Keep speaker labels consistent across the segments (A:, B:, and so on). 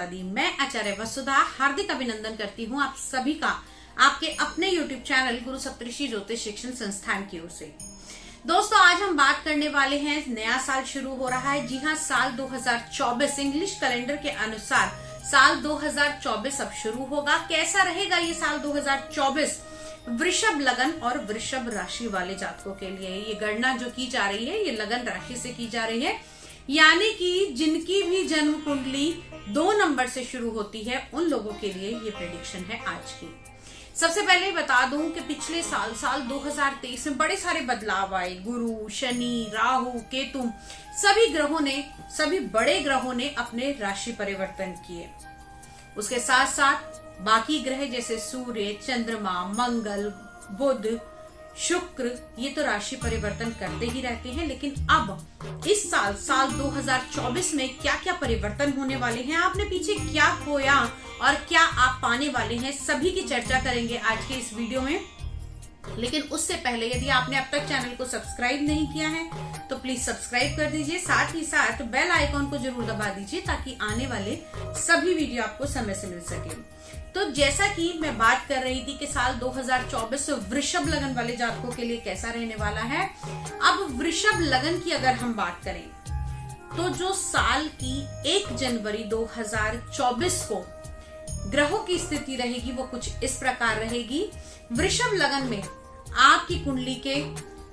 A: माता दी। मैं आचार्य वसुधा हार्दिक अभिनंदन करती हूँ आप सभी का आपके अपने YouTube चैनल गुरु सप्तऋषि ज्योतिष शिक्षण संस्थान की ओर से। दोस्तों, आज हम बात करने वाले हैं, नया साल शुरू हो रहा है। जी हाँ, साल 2024 इंग्लिश कैलेंडर के अनुसार साल 2024 अब शुरू होगा। कैसा रहेगा ये साल 2024 वृषभ लगन और वृषभ राशि वाले जातकों के लिए? ये गणना जो की जा रही है ये लगन राशि से की जा रही है, यानी कि जिनकी भी जन्म कुंडली 2 नंबर से शुरू होती है उन लोगों के लिए ये प्रेडिक्शन है आज की। सबसे पहले बता दूं कि पिछले साल 2023 में बड़े सारे बदलाव आए। गुरु, शनि, राहु, केतु सभी बड़े ग्रहों ने अपने राशि परिवर्तन किए। उसके साथ साथ बाकी ग्रह जैसे सूर्य, चंद्रमा, मंगल, बुध, शुक्र ये तो राशि परिवर्तन करते ही रहते हैं। लेकिन अब इस साल 2024 में क्या क्या परिवर्तन होने वाले हैं, आपने पीछे क्या खोया और क्या आप पाने वाले हैं, सभी की चर्चा करेंगे आज के इस वीडियो में। लेकिन उससे पहले यदि आपने अब तक चैनल को सब्सक्राइब नहीं किया है तो प्लीज सब्सक्राइब कर दीजिए, साथ ही साथ बेल आइकॉन को जरूर दबा दीजिए ताकि आने वाले सभी वीडियो आपको समय से मिल सके। तो जैसा कि मैं बात कर रही थी कि साल 2024 वृषभ लगन वाले जातकों के लिए कैसा रहने वाला है। अब वृषभ लगन की अगर हम बात करें तो जो साल की 1 जनवरी 2024 को ग्रहों की स्थिति रहेगी वो कुछ इस प्रकार रहेगी। वृषभ लगन में आपकी कुंडली के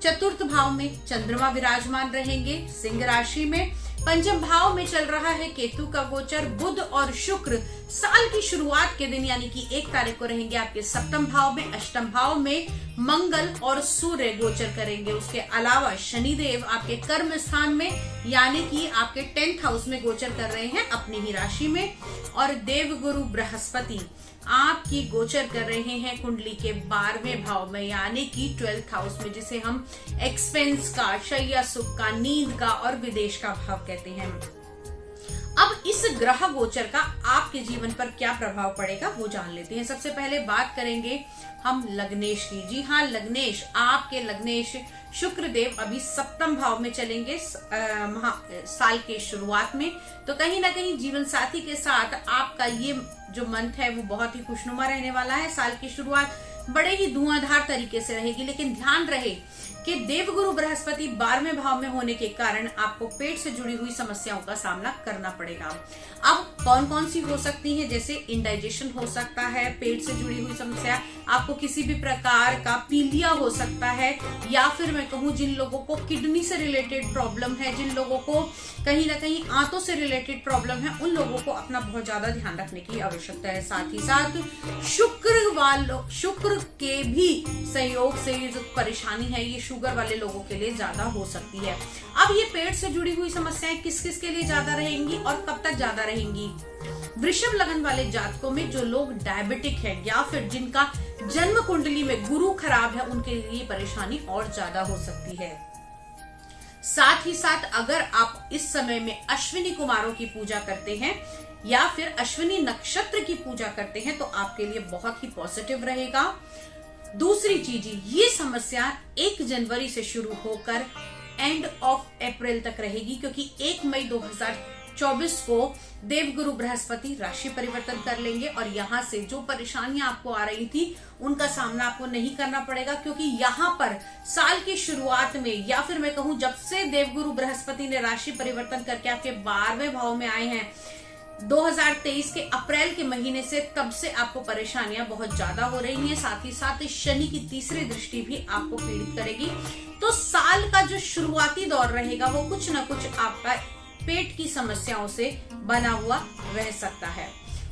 A: चतुर्थ भाव में चंद्रमा विराजमान रहेंगे, सिंह राशि में। पंचम भाव में चल रहा है केतु का गोचर। बुध और शुक्र साल की शुरुआत के दिन यानी कि 1 तारीख को रहेंगे आपके सप्तम भाव में। अष्टम भाव में मंगल और सूर्य गोचर करेंगे। उसके अलावा शनिदेव आपके कर्म स्थान में यानी कि आपके 10th हाउस में गोचर कर रहे हैं अपनी ही राशि में। और देव गुरु बृहस्पति आपकी गोचर कर रहे हैं कुंडली के 12वें भाव में यानी कि 12th हाउस में, जिसे हम एक्सपेंस का, शैया सुख का, नींद का और विदेश का भाव कहते हैं। अब इस ग्रह गोचर का आपके जीवन पर क्या प्रभाव पड़ेगा वो जान लेते हैं। सबसे पहले बात करेंगे हम लग्नेश की। जी हाँ, लग्नेश, आपके लग्नेश शुक्र देव अभी सप्तम भाव में चलेंगे साल के शुरुआत में। तो कहीं ना कहीं जीवन साथी के साथ आपका ये जो मंथ है वो बहुत ही खुशनुमा रहने वाला है। साल की शुरुआत बड़े ही धुआंधार तरीके से रहेगी, लेकिन ध्यान रहे कि देवगुरु बृहस्पति 12वें भाव में होने के कारण आपको पेट से जुड़ी हुई समस्याओं का सामना करना पड़ेगा। अब कौन कौन सी हो सकती है, जैसे इंडाइजेशन हो सकता है, पेट से जुड़ी हुई समस्या, आपको किसी भी प्रकार का पीलिया हो सकता है, या फिर मैं कहूँ जिन लोगों को किडनी से रिलेटेड प्रॉब्लम है, जिन लोगों को कहीं ना कहीं आंतों से रिलेटेड प्रॉब्लम है, उन लोगों को अपना बहुत ज्यादा ध्यान रखने की आवश्यकता है। साथ ही साथ शुक्र के भी सहयोग से ये जो परेशानी है ये शुगर वाले लोगों के लिए ज्यादा हो सकती है। अब ये पेट से जुड़ी हुई समस्याएं किस किस के लिए ज्यादा रहेंगी और कब तक ज्यादा रहेंगी? वृषभ लगन वाले जातकों में जो लोग डायबिटिक है या फिर जिनका जन्म कुंडली में गुरु खराब है उनके लिए परेशानी और ज्यादा हो सकती है। साथ ही साथ अगर आप इस समय में अश्विनी कुमारों की पूजा करते हैं या फिर अश्विनी नक्षत्र की पूजा करते हैं तो आपके लिए बहुत ही पॉजिटिव रहेगा। दूसरी चीज, ये समस्या 1 जनवरी से शुरू होकर एंड ऑफ अप्रैल तक रहेगी, क्योंकि 1 मई 2024 को देवगुरु बृहस्पति राशि परिवर्तन कर लेंगे और यहाँ से जो परेशानियां आपको आ रही थी उनका सामना आपको नहीं करना पड़ेगा, क्योंकि यहाँ पर साल की शुरुआत में या फिर मैं कहूँ जब से देवगुरु बृहस्पति ने राशि परिवर्तन करके आपके 12वें भाव में आए हैं 2023 के अप्रैल के महीने से, तब से आपको परेशानियां बहुत ज्यादा हो रही हैं। साथ ही साथ शनि की तीसरी दृष्टि भी आपको पीड़ित करेगी। तो साल का जो शुरुआती दौर रहेगा वो कुछ न कुछ आपका पेट की समस्याओं से बना हुआ रह सकता है।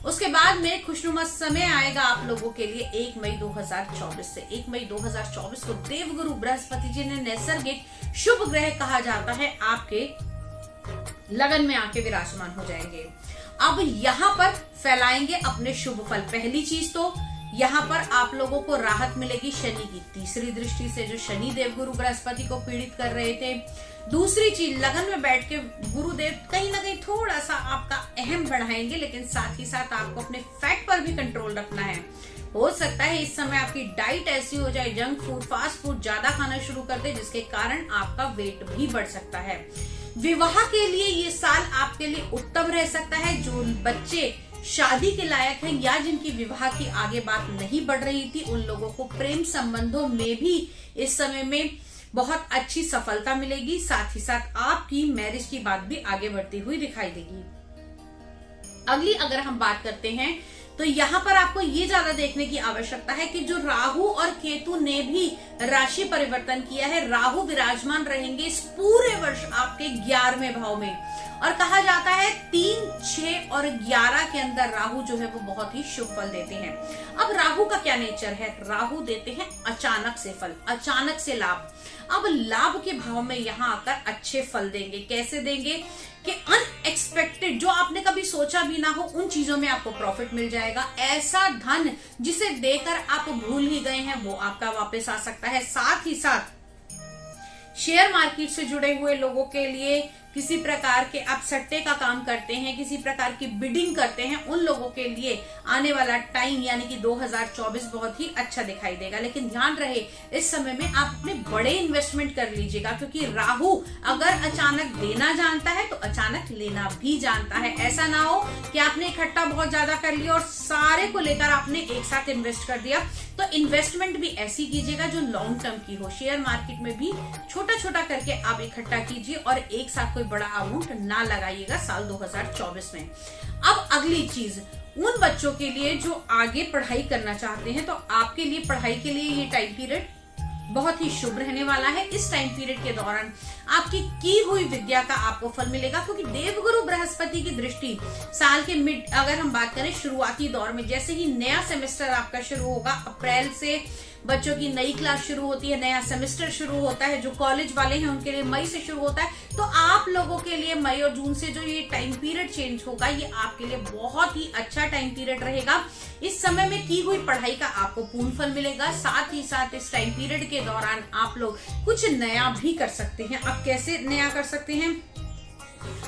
A: उसके बाद में खुशनुमा समय आएगा आप लोगों के लिए 1 मई 2024 से। 1 मई 2024 को देवगुरु बृहस्पति जी ने नैसर्गिक शुभ ग्रह कहा जाता है आपके लगन में आके विराजमान हो जाएंगे। अब यहाँ पर फैलाएंगे अपने शुभ फल। पहली चीज तो यहाँ पर आप लोगों को राहत मिलेगी शनि की तीसरी दृष्टि से, जो शनि देव गुरु बृहस्पति को पीड़ित कर रहे थे। दूसरी चीज, लगन में बैठ के गुरुदेव कहीं ना कहीं थोड़ा सा आपका अहम बढ़ाएंगे, लेकिन साथ ही साथ आपको अपने फैट पर भी कंट्रोल रखना है। हो सकता है इस समय आपकी डाइट ऐसी हो जाए, जंक फूड, फास्ट फूड ज्यादा खाना शुरू कर दे, जिसके कारण आपका वेट भी बढ़ सकता है। विवाह के लिए ये साल आपके लिए उत्तम रह सकता है। जो बच्चे शादी के लायक हैं या जिनकी विवाह की आगे बात नहीं बढ़ रही थी, उन लोगों को प्रेम संबंधों में भी इस समय में बहुत अच्छी सफलता मिलेगी। साथ ही साथ आपकी मैरिज की बात भी आगे बढ़ती हुई दिखाई देगी। अगली अगर हम बात करते हैं तो यहाँ पर आपको ये ज्यादा देखने की आवश्यकता है कि जो राहु और केतु ने भी राशि परिवर्तन किया है, राहु विराजमान रहेंगे इस पूरे वर्ष आपके 11वें भाव में। और कहा जाता है 3, 6 और 11 के अंदर राहु जो है वो बहुत ही शुभ फल देते हैं। अब राहु का क्या नेचर है? राहु देते हैं अचानक से फल, अचानक से लाभ। अब लाभ के भाव में यहाँ आकर अच्छे फल देंगे। कैसे देंगे? कि अनएक्सपेक्टेड, जो आपने कभी सोचा भी ना हो, उन चीजों में आपको प्रॉफिट मिल जाएगा। ऐसा धन जिसे देकर आप भूल ही गए हैं वो आपका वापस आ सकता है। साथ ही साथ शेयर मार्केट से जुड़े हुए लोगों के लिए, किसी प्रकार के आप सट्टे का काम करते हैं, किसी प्रकार की बिडिंग करते हैं, उन लोगों के लिए आने वाला टाइम यानी कि 2024 बहुत ही अच्छा दिखाई देगा। लेकिन ध्यान रहे इस समय में आप अपने बड़े इन्वेस्टमेंट कर लीजिएगा, क्योंकि राहु अगर अचानक देना जानता है तो अचानक लेना भी जानता है। ऐसा ना हो कि आपने इकट्ठा बहुत ज्यादा कर लिया और सारे को लेकर आपने एक साथ इन्वेस्ट कर दिया। तो इन्वेस्टमेंट भी ऐसी कीजिएगा जो लॉन्ग टर्म की हो। शेयर मार्केट में भी छोटा छोटा करके आप इकट्ठा कीजिए और एक साथ कोई बड़ा अमाउंट ना लगाइएगा साल 2024 में। अब अगली चीज, उन बच्चों के लिए जो आगे पढ़ाई करना चाहते हैं, तो आपके लिए पढ़ाई के लिए ये टाइम पीरियड बहुत ही शुभ रहने वाला है। इस टाइम पीरियड के दौरान आपकी की हुई विद्या का आपको फल मिलेगा, क्योंकि देवगुरु बृहस्पति की दृष्टि साल के मिड, अगर हम बात करें शुरुआती दौर में, जैसे ही नया सेमेस्टर आपका शुरू होगा, अप्रैल से बच्चों की नई क्लास शुरू होती है, नया सेमेस्टर शुरू होता है। जो कॉलेज वाले हैं उनके लिए मई से शुरू होता है। तो आप लोगों के लिए मई और जून से जो ये टाइम पीरियड चेंज होगा, ये आपके लिए बहुत ही अच्छा टाइम पीरियड रहेगा। इस समय में की हुई पढ़ाई का आपको पूर्ण फल मिलेगा। साथ ही साथ इस टाइम पीरियड के दौरान आप लोग कुछ नया भी कर सकते हैं। अब कैसे नया कर सकते हैं?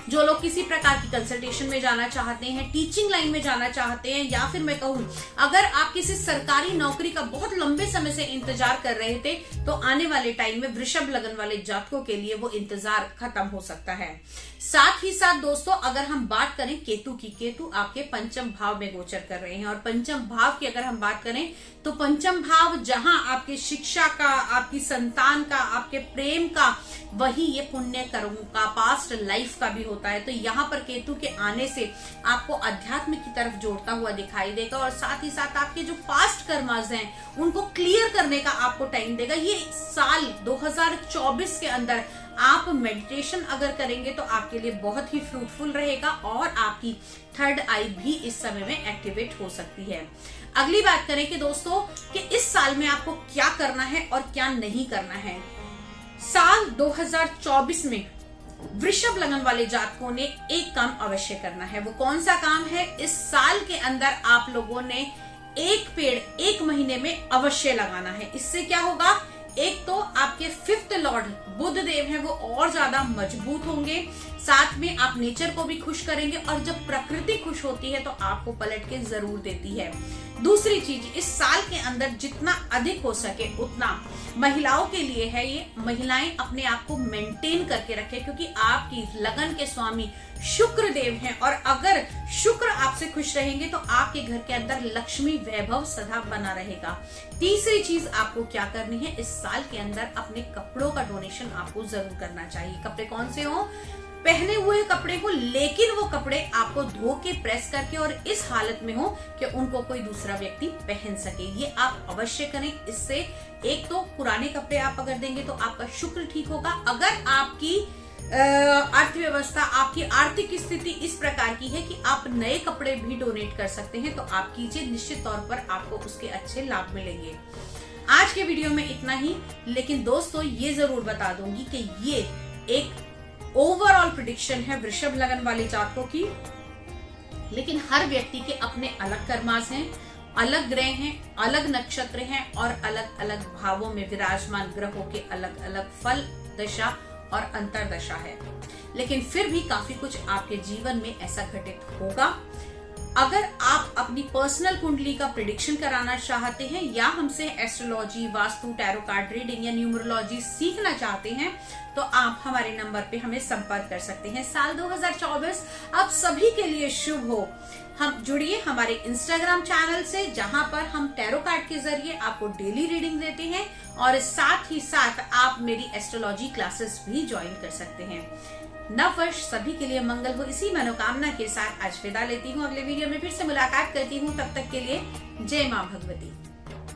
A: जो लोग किसी प्रकार की कंसल्टेशन में जाना चाहते हैं, टीचिंग लाइन में जाना चाहते हैं, या फिर मैं कहूं अगर आप किसी सरकारी नौकरी का बहुत लंबे समय से इंतजार कर रहे थे, तो आने वाले टाइम में वृषभ लगन वाले जातकों के लिए वो इंतजार खत्म हो सकता है। साथ ही साथ दोस्तों, अगर हम बात करें केतु की, केतु आपके पंचम भाव में गोचर कर रहे हैं। और पंचम भाव की अगर हम बात करें तो पंचम भाव जहां आपकी शिक्षा का, आपकी संतान का, आपके प्रेम का, वही ये पुण्य कर्मों का, पास्ट लाइफ का भी होता है। तो यहाँ पर केतु के आने से आपको अध्यात्म की तरफ जोड़ता हुआ दिखाई देगा। और साथ ही साथ आपके जो पास्ट कर्मास हैं उनको क्लियर करने का आपको टाइम देगा। ये साल 2024 के अंदर आप मेडिटेशन अगर करेंगे तो आपके लिए बहुत ही फ्रूटफुल रहेगा और आपकी थर्ड आई भी इस समय में एक्टिवेट हो सकती है। अगली बात करें कि दोस्तों कि इस साल में आपको क्या करना है और क्या नहीं करना है। साल 2024 में वृषभ लगन वाले जातकों ने एक काम अवश्य करना है। वो कौन सा काम है? इस साल के अंदर आप लोगों ने एक पेड़ 1 महीने में अवश्य लगाना है। इससे क्या होगा? एक तो आपके 5th लॉर्ड बुध देव हैं वो और ज्यादा मजबूत होंगे, साथ में आप नेचर को भी खुश करेंगे, और जब प्रकृति खुश होती है तो आपको पलट के जरूर देती है। दूसरी चीज, इस साल के अंदर जितना अधिक हो सके उतना महिलाओं के लिए है, ये महिलाएं अपने आप को मेंटेन करके रखें, क्योंकि आपकी लगन के स्वामी शुक्र देव हैं, और अगर शुक्र आपसे खुश रहेंगे तो आपके घर के अंदर लक्ष्मी वैभव सदा बना रहेगा। तीसरी चीज आपको क्या करनी है, इस साल के अंदर अपने कपड़ों का डोनेशन आपको जरूर करना चाहिए। कपड़े कौन से हो? पहने हुए कपड़े हो, लेकिन वो कपड़े आपको धो के प्रेस करके और इस हालत में हो कि उनको कोई दूसरा व्यक्ति पहन सके। ये आप अवश्य करें। इससे एक तो पुराने कपड़े आप अगर देंगे तो आपका शुक्र ठीक होगा। अगर आपकी अर्थव्यवस्था, आपकी आर्थिक स्थिति इस प्रकार की है कि आप नए कपड़े भी डोनेट कर सकते हैं तो आप कीजिए, निश्चित तौर पर आपको उसके अच्छे लाभ मिलेंगे। आज के वीडियो में इतना ही, लेकिन दोस्तों ये जरूर बता दूंगी कि ये एक ओवरऑल प्रेडिक्शन है वृषभ लगन वाले जातकों की, लेकिन हर व्यक्ति के अपने अलग कर्मास हैं, अलग ग्रह हैं, अलग नक्षत्र हैं और अलग अलग भावों में विराजमान ग्रहों के अलग अलग फल, दशा और अंतरदशा है। लेकिन फिर भी काफी कुछ आपके जीवन में ऐसा घटित होगा। अगर आप अपनी पर्सनल कुंडली का प्रिडिक्शन कराना चाहते हैं या हमसे astrology, vastu, tarot card reading या न्यूमरोलॉजी सीखना चाहते हैं तो आप हमारे नंबर पे हमें संपर्क कर सकते हैं। साल 2024 आप सभी के लिए शुभ हो। हम जुड़िए हमारे इंस्टाग्राम चैनल से, जहां पर हम टैरो कार्ड के जरिए आपको डेली रीडिंग देते हैं और साथ ही साथ आप मेरी एस्ट्रोलॉजी क्लासेस भी ज्वाइन कर सकते हैं। नव वर्ष सभी के लिए मंगल हो, इसी मनोकामना के साथ आज विदा लेती हूँ। अगले वीडियो में फिर से मुलाकात करती हूँ। तब तक के लिए जय माँ भगवती।